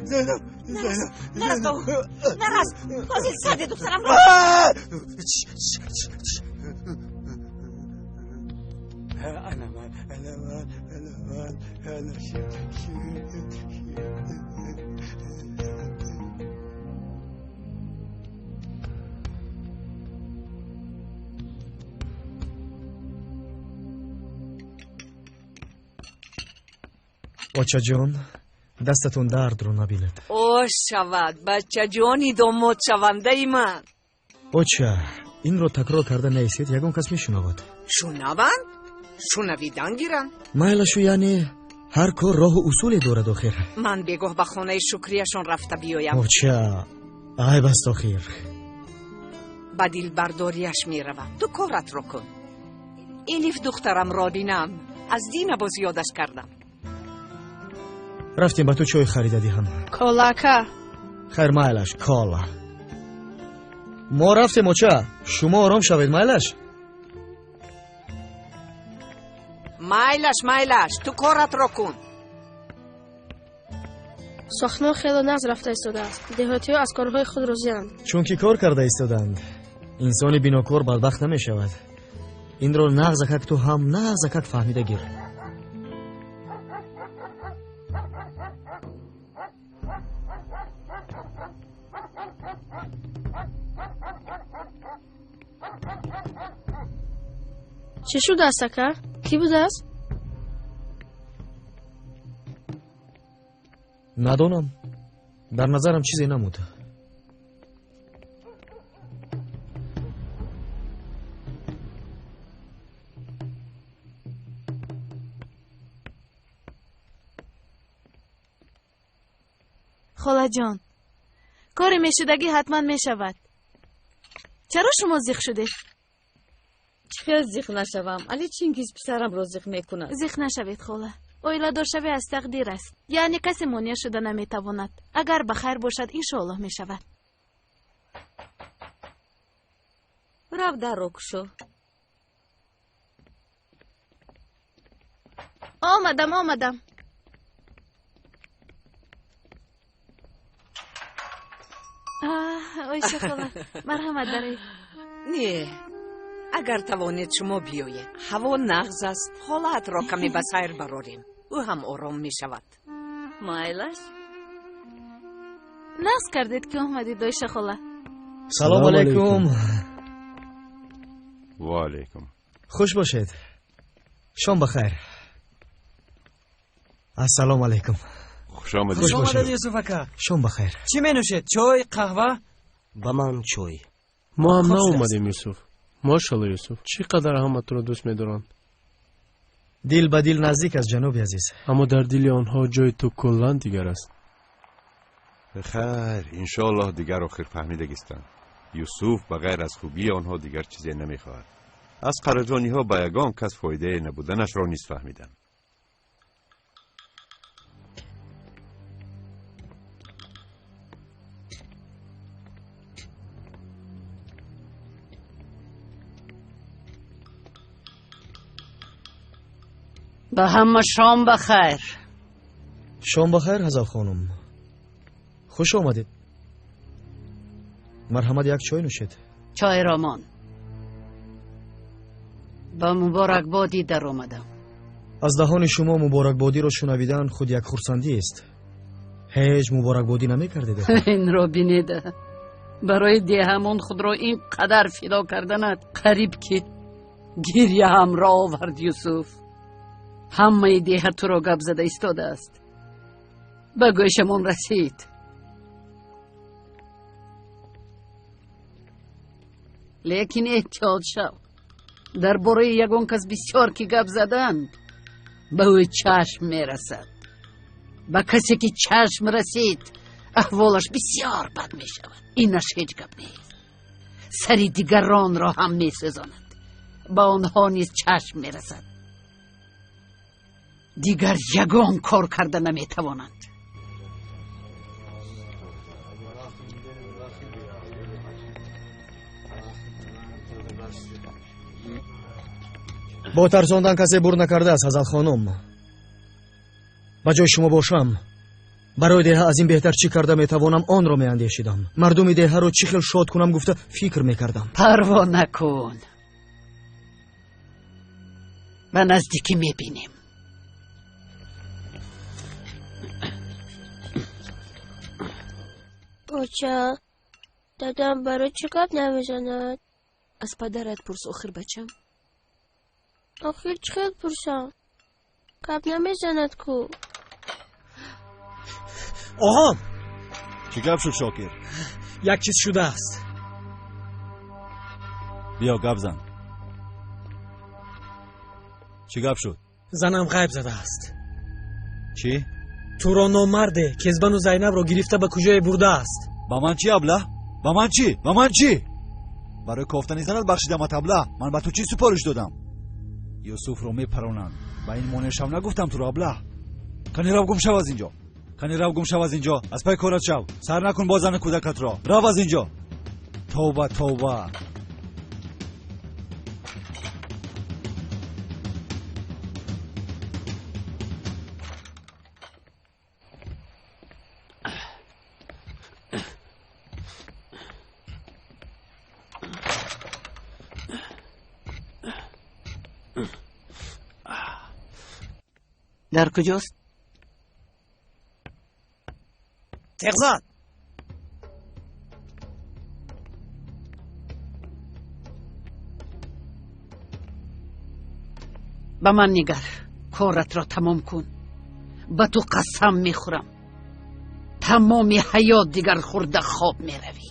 زینب نرس حاضر ساده دخترم اوچه جان دستتون درد رو نبیند. اوش شود بچه جانی داماد شونده ای من. اوچه این رو تکرار کرده نیستید یکون کس میشنود. شنوند؟ شنویدن گیرن. مایلشو یعنی هر کار راه و اصولی دارد آخر. من بگاه به خانه شکریشون رفته بیایم. اوچه ای بست آخر. با دل برداریش میروم. تو کارت رو کن. الیف دخترم را دینم. از دین باز یادش کردم. رفتیم با تو چای خریده هم. کولاکا. خیر مایلش کالا. ما رفتیم اوچه شما آرام شوید مایلش. مایلش تو کارت رو کن. ساختمان خیلی نز رفته ایستاده است. دهاتی ها از کارهای خود رو زیند. چون که کار کرده ایستادند. инсони бинокор бадбахт намешавад. Инро нағз как ту ҳам нағз как фаҳмида гир. چه شده است اکا؟ کی بوده است؟ надонам. дар назарам чизе намуд. خاله‌جان کاری میشدگی حتما میشود. چرا شما زیخ شده؟ چخیر زیخ نشوم. علی چینگیز پسرم رو زیخ میکند. زیخ نشوید خاله. اویلا شوی از تقدیر است. یعنی کسی مانع شده نمیتواند. اگر بخیر باشد انشاءالله میشود. رب در رو کشو. آمدم. اویشه خاله مرحمت دارید. نه اگر توانید شما بیایید. هوا نغز است. حالت را کمی به سیر براریم. او هم آرام می شود. مایلش نغز کردید که آمدید اویشه خاله. سلام علیکم. و علیکم. خوش باشید. شام بخیر. السلام علیکم. خوش آمدید. خوش آمدید یوسف اکا. شام بخیر. چی می نوشید؟ چای، قهوه؟ با من چای. ما هم ناومدیم یوسف. ماشاءالله یوسف. چقدر همه تو رو دوست می‌دارن. دل به دل نزدیک از جناب عزیز. اما در دل آنها جای تو کلاً دیگر است. بخیر انشالله دیگر آخر فهمیدگیستند. یوسف بغیر از خوبی آنها دیگر چیزی نمیخواهد. از قرجانی ها به یگان کس فایده نبودنش را نیز فهمیدند. به همه شام بخیر. شام بخیر حضرت خانم. خوش آمدید. مرحمت یک چای نوشید. چای رامان. با مبارک بادی در آمدم. از دهان شما مبارک بادی را شنویدن خود یک خرسندی است. هیچ مبارک بادی نمی کردید. این را بینیده. برای دیهمان خود را این قدر فدا کردنت قریب که گریه هم را آورد یوسف. همه دیه تو را گپ زده ایستاده است. به گوشمان رسید. لیکن احتیاط شو. در باره یگان کس بسیار که گپ زدند به او چشم میرسد. به کسی که چشم رسید احوالش بسیار بد می شود. اینش هیچ گپ نیست. سری دیگران را هم می سزاند. به آنها نیز چشم میرسد. دیگر یگان کار کرده نمی توانند. با ترساندن کسی بر نکرده است حضرت خانم. با جای شما باشم برای دیه از این بهتر چی کرده میتوانم آن را میاندیشیدم. مردم دیه را چی خیل شاد کنم گفته فکر میکردم. پروا نکن. به نزدیکی میبینیم. بچه دادم برای چی گپ نمیزند؟ از پدرت پرس آخر بچم. آخر چی خیلی پرسم؟ گپ نمیزند کو. آقام چی گپ شد شاکر؟ یک چیز شده است. بیا گپ زن. چی گپ شد؟ زنم غیب زده است. چی؟ تو را نامرده کزبن و زینب را گرفته به کجای برده است. با من چی ابله؟ با من چی؟ با من چی؟ برای کافتنی زنت بخشیدم ابله. من به تو چی سپارش دادم؟ یوسف رو میپرونند. با این مونش هم نگفتم تو را ابله. کنی رو گم شو از اینجا. کنی رو گم شو از اینجا. از پای کارت شو. سر نکن با زن کودکت را. رو از اینجا. توبه توبه. در کجاست؟ تغزان به من نگر، کارت را تمام کن. به تو قسم میخورم تمام حیات دیگر خورده خواب میروی.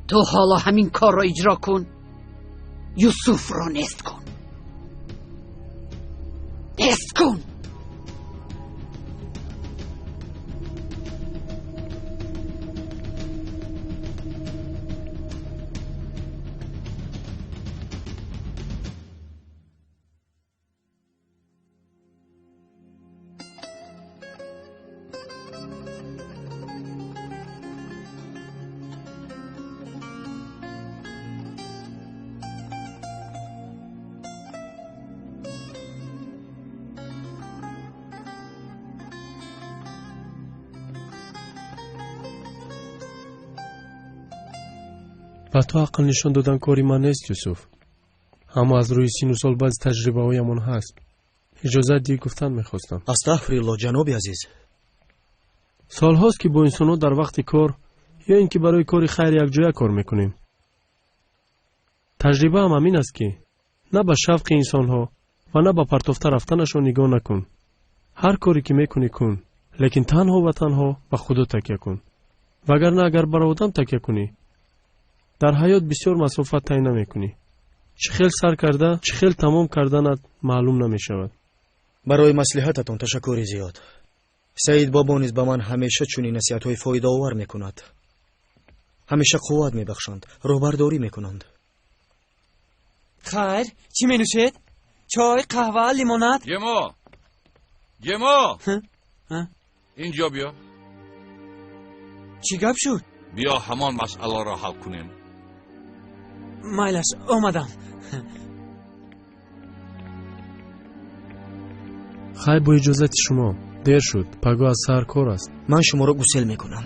تو حالا همین کار را اجرا کن، یوسف را نیست کن. نیست کن. و تو عقل نشان دادن کاری من نیست یوسف، اما از روی سین و سال بعض تجربه هایمان هست. اجازت دیگه گفتن میخواستم. استغفرالله جناب عزیز. سال هاست که با انسان ها در وقت کار یا اینکه برای کاری خیر یک جای کار میکنیم. تجربه هم همین است که نه به شوق انسان ها و نه به پرتافته رفتنشان نگاه نکن. هر کاری که میکنی کن، لیکن تنها و تنها به خدا تکیه کن. وگرنه اگر بر آدم تکیه کنی در حیات بسیار مسافت تعیین نمیکنی. چه خیل سر کرده چه خیل تمام کردنت معلوم نمیشود. برای مصلحتتون تشکر زیاد. سید بابا نیز به من همیشه چنین نصیحت‌های فایده آور میکند. همیشه قوت میبخشند، راهبرداری میکنند. خیر، چی مینوشید؟ چای، قهوه، لیموناد؟ جما اینجا بیا. چی گپ شد؟ بیا همان مسئله را حل کنیم. مایلش اومدم. خیر با اجازت شما، دیر شد، پگاه از سر کار است. من شما را گسل میکنم.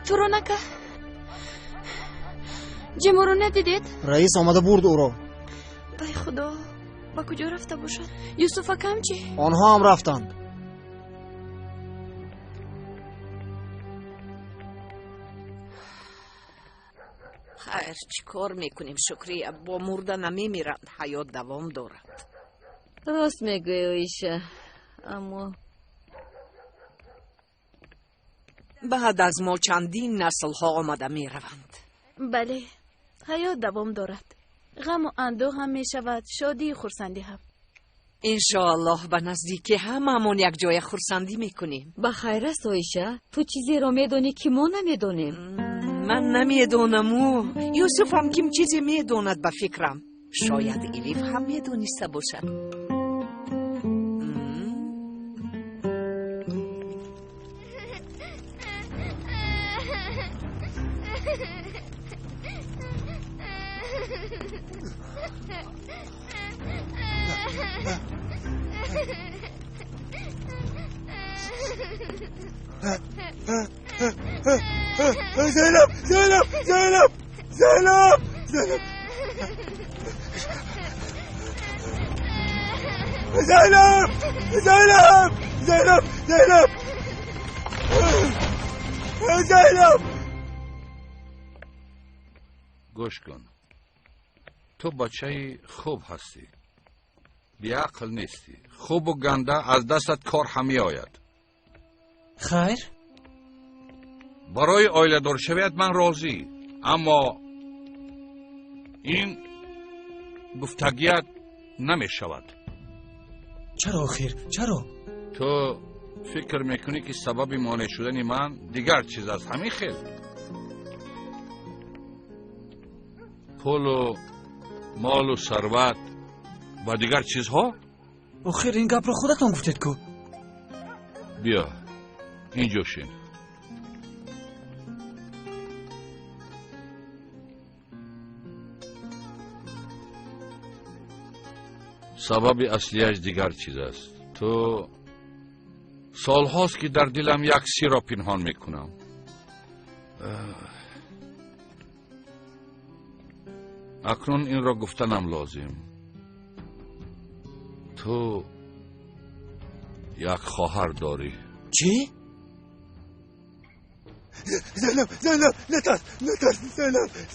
تورونکا جمو رو ندیدید؟ رئیس آمده برد او را. بای خدا، با کجا رفته باشد؟ یوسف کم چی؟ آنها هم رفتند. خیر چی کار میکنیم شکریه؟ با مرده نمیمیرند، حیات دوام دارد. راست میگوی ایشه، اما بعد از ما چندین نسل ها آمده میروند. بله، حیات دوام دارد. غم و اندوه هم میشود، شادی و خرسندی هم. انشاءالله به نزدیکی هممون یک جای خرسندی میکنیم. به خیر است ایشه، تو چیزی را میدونی که ما نمیدونیم. من نمیدونم او یوسف هم کم چیزی میدوند به فکرم. شاید ایلیف هم میدونسته باشد. زینب زینب زینب زینب زینب زینب زینب زینب زینب زینب. گوش کن، تو بچه خوب هستی، بیعقل نیستی. خوب و گنده از دستت کار همی آید. خیر؟ برای آیله دار شوید من راضی، اما این گفتگیت نمی شود. چرا آخر؟ چرا؟ تو فکر میکنی که سبب مانع شدن من دیگر چیز است؟ همین خیل پول و مال و ثروت و دیگر چیزها؟ آخر این گپ را خودتان گفتید که بیا اینجا شین. سبب اصلیش دیگر چیز است. تو سال هاست که در دلم یک سر را پنهان میکنم. اکنون این را گفتنم لازم. تو یک خواهر داری. چی؟ زینب نترس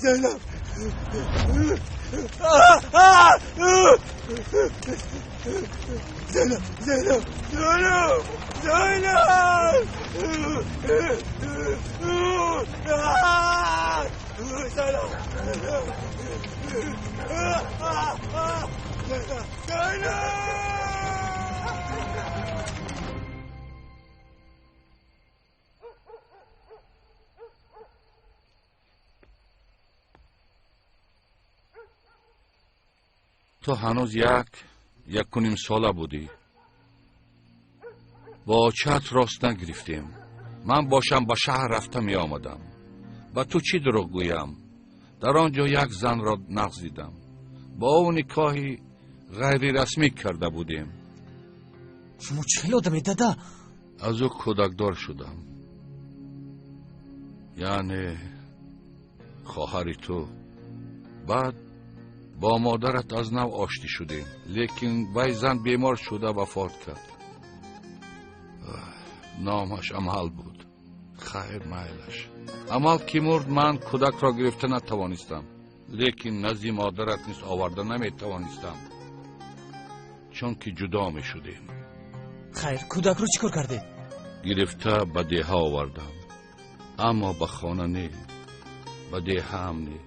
زینب تو هنوز یک و نیم ساله بودی. با چت راست نگرفتیم. من باشم به شهر رفته می آمدم. با تو چی دروغ گویم؟ در آنجا یک زن را نغزیدم. با او نکاحی غیر رسمی کرده بودیم. شما چه آدمی دادا؟ از او کودکدار شدم. یعنی خواهری تو. بعد با مادرت از نو آشتی شدیم، لیکن وی زن بیمار شده وفات کرد. نامش امل بود. خیر میلش. امل که مرد من کودک را گرفته نتوانستم، لیکن نزد مادرت نیز آورده نمیتوانستم، چون که جدا می شدیم. خیر کودک رو چیکار کردی؟ گرفته به دیه آوردم، اما به خانه نه، به دیه هم نه.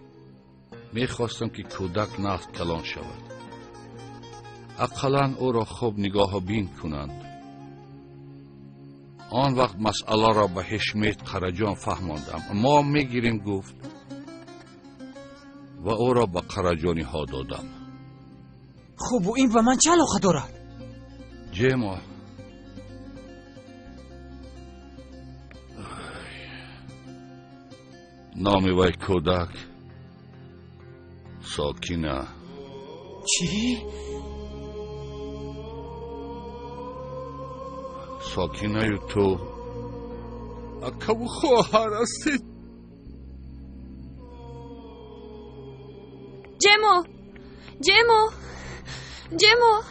میخواستم که کودک نقد کلان شود، اقلا او را خوب نگاه بین کنند. آن وقت مسئله را به حشمت قرجان فهماندم. ما میگیریم گفت و او را به قرجانی ها دادم. خوب و این به من چه علاقه دارد؟ جیما نام وی کودک ساکینه. چی؟ ساکینه تو اکو خواهر هستی. جیمو جیمو جیمو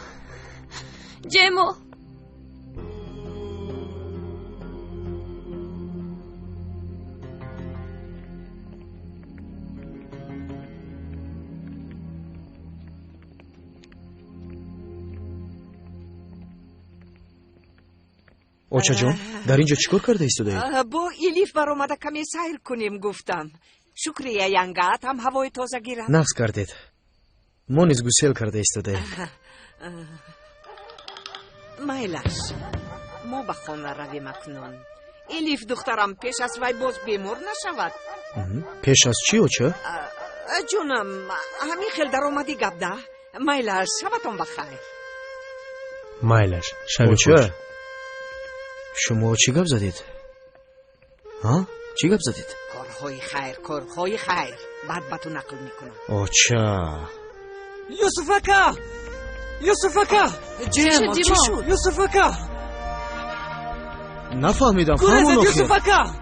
جیمو اوچا جان در اینجا چیکار کرده ایستاده؟ با الیف برآمده کمی سیر کنیم گفتم. شکریه ینگت هم هوای تازه گیرد. نقص کردید. ما نیز گسل کرده ایستاده. میلش ما به خانه رویم اکنون. الیف دخترم پیش از وی باز بیمار نشود. پیش از چی اوچا؟ جونم همین خیل در آمدی گپ ده. میلش شبتان بخیر. میلش شب اوچا شما چی گپ زدید؟ ها؟ چی گپ زدید؟ کارهای خیر بعد با تو نقل میکنم. اوچا یوسفکا جیما چی شد؟ یوسفکا نفهمیدم خانم آخر. یوسفکا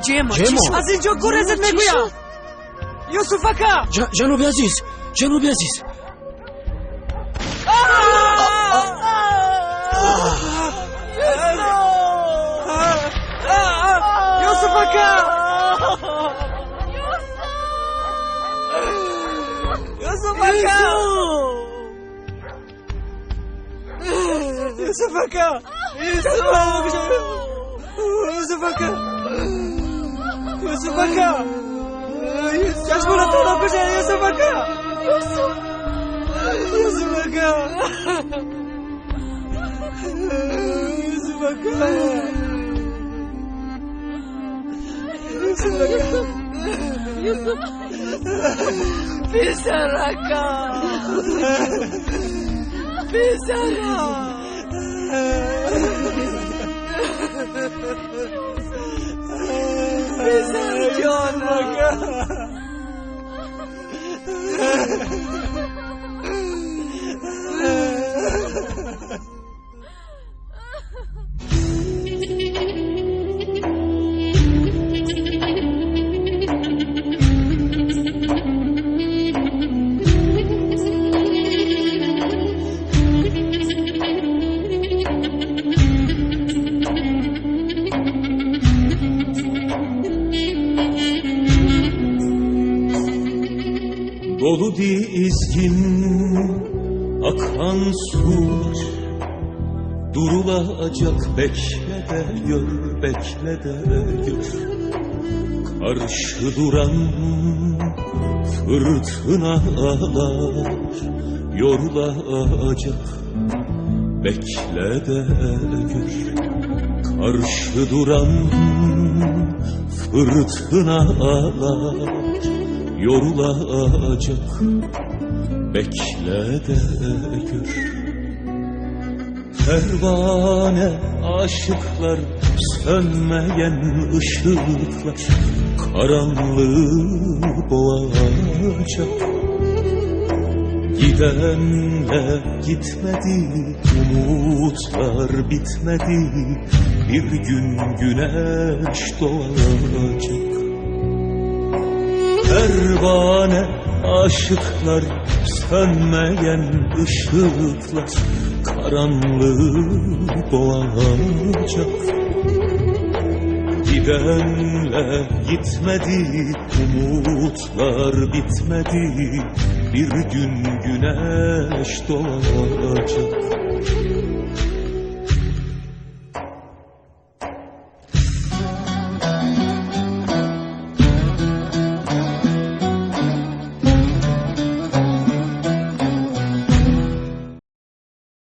جیما چی شد؟ از اینجا گریزت میگویم. یوسفکا جنوبی عزیز Yusuf. Pizaraka. Pizara. Dolu dizgin akan sular, durulacak bekle de gör, bekle de gör. Karşı duran fırtınalar yorulacak, bekle de gör. Karşı duran fırtınalar yorulacak, bekle de gör. Pervane aşıklar, sönmeyen ışıklar karanlığı boğacak. Gidenle gitmedi, umutlar bitmedi, bir gün güneş doğacak. Pervane aşıklar, sönmeyen ışıklar karanlığı boğacak. Gidenle gitmedi, umutlar bitmedi, bir gün güneş doğacak.